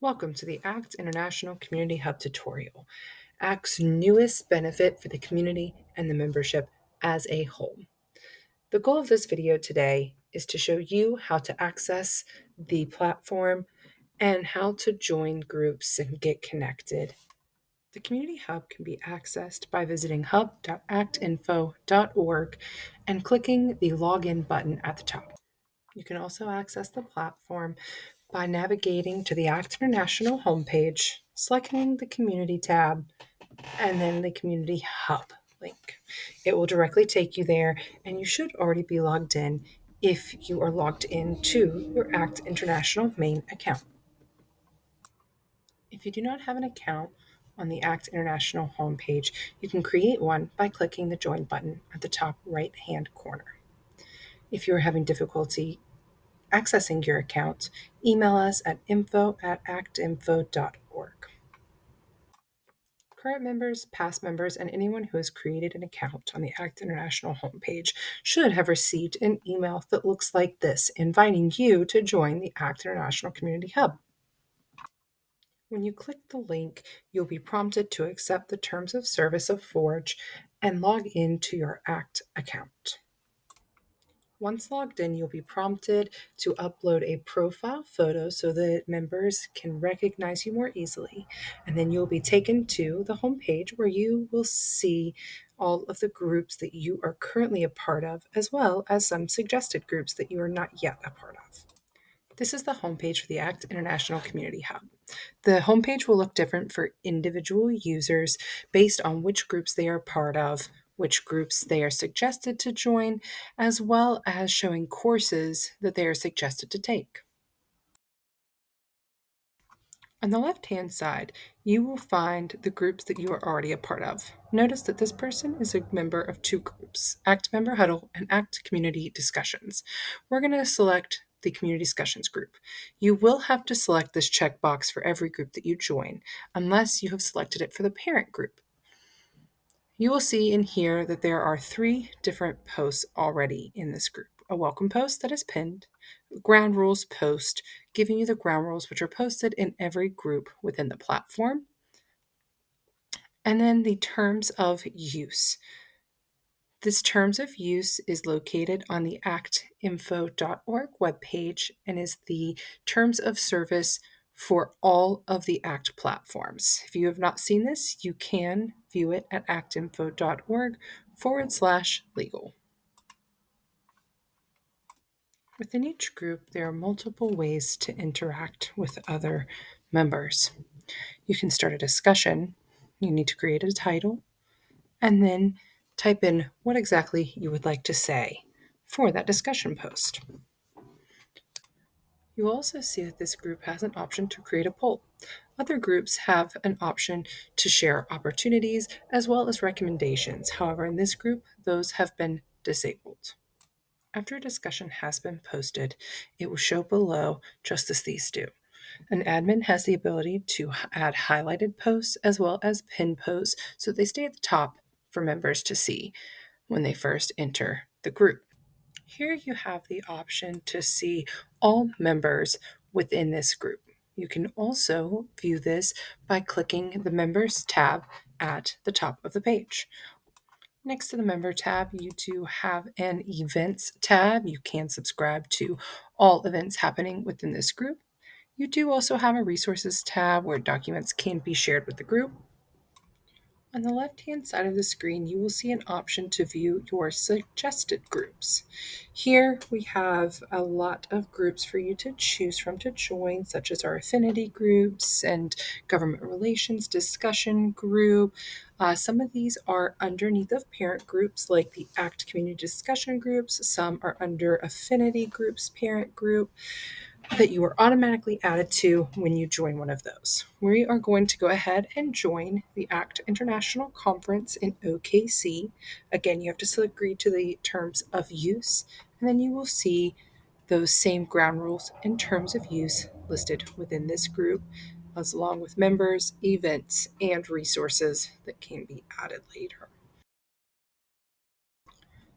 Welcome to the ACCT International Community Hub tutorial, ACT's newest benefit for the community and the membership as a whole. The goal of this video today is to show you how to access the platform and how to join groups and get connected. The Community Hub can be accessed by visiting hub.actinfo.org and clicking the Login button at the top. You can also access the platform by navigating to the ACT International homepage, selecting the Community tab, and then the Community Hub link. It will directly take you there, and you should already be logged in if you are logged into your ACT International main account. If you do not have an account on the ACT International homepage, you can create one by clicking the Join button at the top right-hand corner. If you are having difficulty accessing your account, email us at info@actinfo.org. Current members, past members, and anyone who has created an account on the ACT International homepage should have received an email that looks like this, inviting you to join the ACT International Community Hub. When you click the link, you'll be prompted to accept the terms of service of Forge and log into your ACT account. Once logged in, you'll be prompted to upload a profile photo so that members can recognize you more easily. And then you'll be taken to the homepage where you will see all of the groups that you are currently a part of, as well as some suggested groups that you are not yet a part of. This is the homepage for the ACT International Community Hub. The homepage will look different for individual users based on which groups they are part of, which groups they are suggested to join, as well as showing courses that they are suggested to take. On the left-hand side, you will find the groups that you are already a part of. Notice that this person is a member of two groups, ACT Member Huddle and ACT Community Discussions. We're going to select the Community Discussions group. You will have to select this checkbox for every group that you join, unless you have selected it for the parent group. You will see in here that there are 3 different posts already in this group. A welcome post that is pinned, ground rules post, giving you the ground rules which are posted in every group within the platform, and then the terms of use. This terms of use is located on the actinfo.org webpage and is the terms of service for all of the ACT platforms. If you have not seen this, you can view it at actinfo.org/legal. Within each group, there are multiple ways to interact with other members. You can start a discussion. You need to create a title and then type in what exactly you would like to say for that discussion post. You will also see that this group has an option to create a poll. Other groups have an option to share opportunities as well as recommendations. However, in this group, those have been disabled. After a discussion has been posted, it will show below just as these do. An admin has the ability to add highlighted posts as well as pinned posts so they stay at the top for members to see when they first enter the group. Here you have the option to see all members within this group. You can also view this by clicking the Members tab at the top of the page. Next to the Member tab, you do have an Events tab. You can subscribe to all events happening within this group. You do also have a Resources tab where documents can be shared with the group. On the left-hand side of the screen, you will see an option to view your suggested groups. Here we have a lot of groups for you to choose from to join, such as our affinity groups and government relations discussion group. Some of these are underneath of parent groups like the ACT community discussion groups. Some are under affinity groups parent group that you are automatically added to when you join one of those. We are going to go ahead and join the ACT International Conference in OKC. Again, you have to agree to the terms of use, and then you will see those same ground rules and terms of use listed within this group, as along with members, events, and resources that can be added later.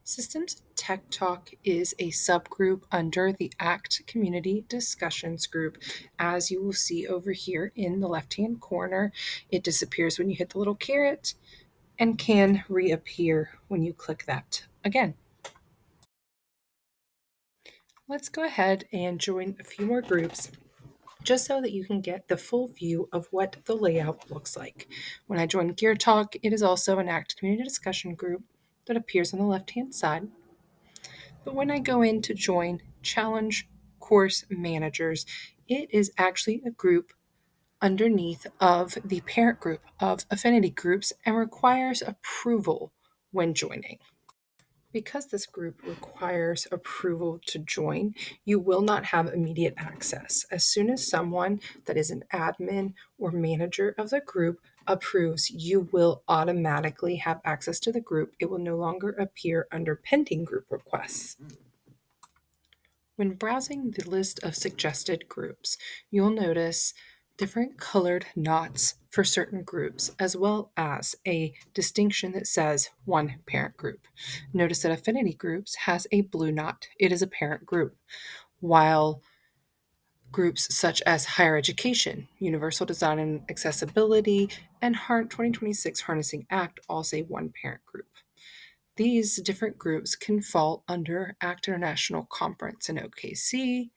Systems Tech Talk is a subgroup under the ACT Community Discussions Group. As you will see over here in the left-hand corner, it disappears when you hit the little caret and can reappear when you click that again. Let's go ahead and join a few more groups just so that you can get the full view of what the layout looks like. When I join Gear Talk, it is also an ACT Community Discussion Group that appears on the left-hand side. But when I go in to join Challenge Course Managers, it is actually a group underneath of the parent group of affinity groups and requires approval when joining. Because this group requires approval to join, you will not have immediate access. As soon as someone that is an admin or manager of the group approves, you will automatically have access to the group. It will no longer appear under pending group requests. When browsing the list of suggested groups, you'll notice different colored knots for certain groups, as well as a distinction that says one parent group. Notice that Affinity Groups has a blue knot. It is a parent group, while groups such as Higher Education, Universal Design and Accessibility, and 2026 Harnessing Act all say one parent group. These different groups can fall under ACT International Conference and OKC,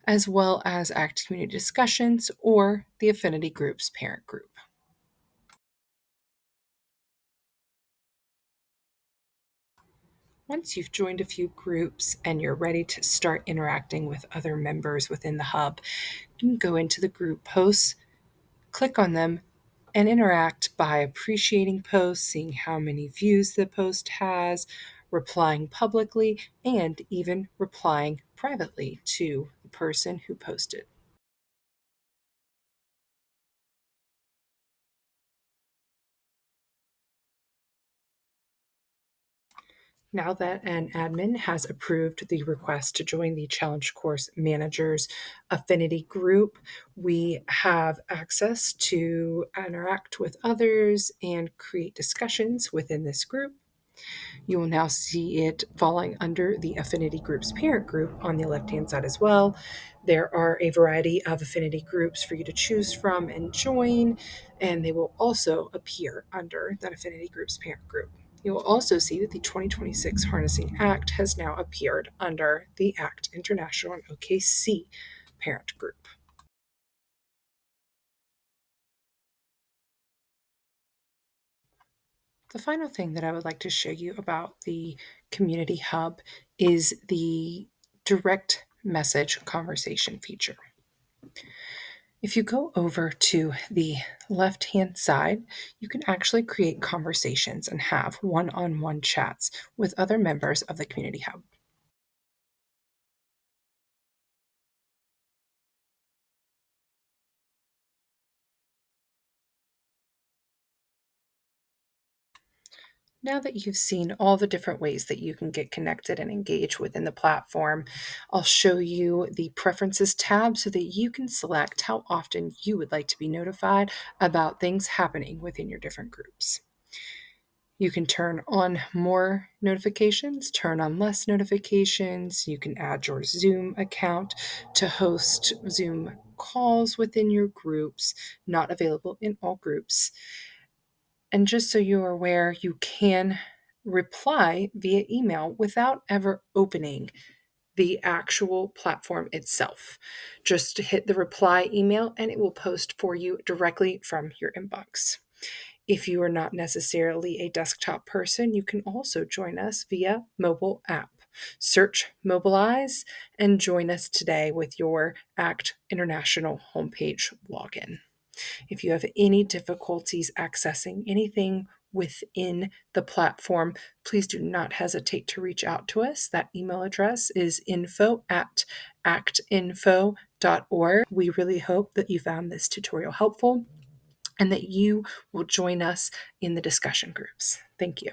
as well as ACT Community Discussions or the Affinity Group's parent group. Once you've joined a few groups and you're ready to start interacting with other members within the hub, you can go into the group posts, click on them, and interact by appreciating posts, seeing how many views the post has, replying publicly, and even replying privately to the person who posted. Now that an admin has approved the request to join the Challenge Course Managers Affinity Group, we have access to interact with others and create discussions within this group. You will now see it falling under the Affinity Group's parent group on the left-hand side as well. There are a variety of affinity groups for you to choose from and join, and they will also appear under that Affinity Group's parent group. You will also see that the 2026 Harnessing Act has now appeared under the ACT International and OKC parent group. The final thing that I would like to show you about the Community Hub is the direct message conversation feature. If you go over to the left-hand side, you can actually create conversations and have one-on-one chats with other members of the Community Hub. Now that you've seen all the different ways that you can get connected and engage within the platform, I'll show you the Preferences tab so that you can select how often you would like to be notified about things happening within your different groups. You can turn on more notifications, turn on less notifications. You can add your Zoom account to host Zoom calls within your groups, not available in all groups. And just so you are aware, you can reply via email without ever opening the actual platform itself. Just hit the reply email and it will post for you directly from your inbox. If you are not necessarily a desktop person, you can also join us via mobile app. Search Mobilize and join us today with your ACT International homepage login. If you have any difficulties accessing anything within the platform, please do not hesitate to reach out to us. That email address is info@actinfo.org. We really hope that you found this tutorial helpful and that you will join us in the discussion groups. Thank you.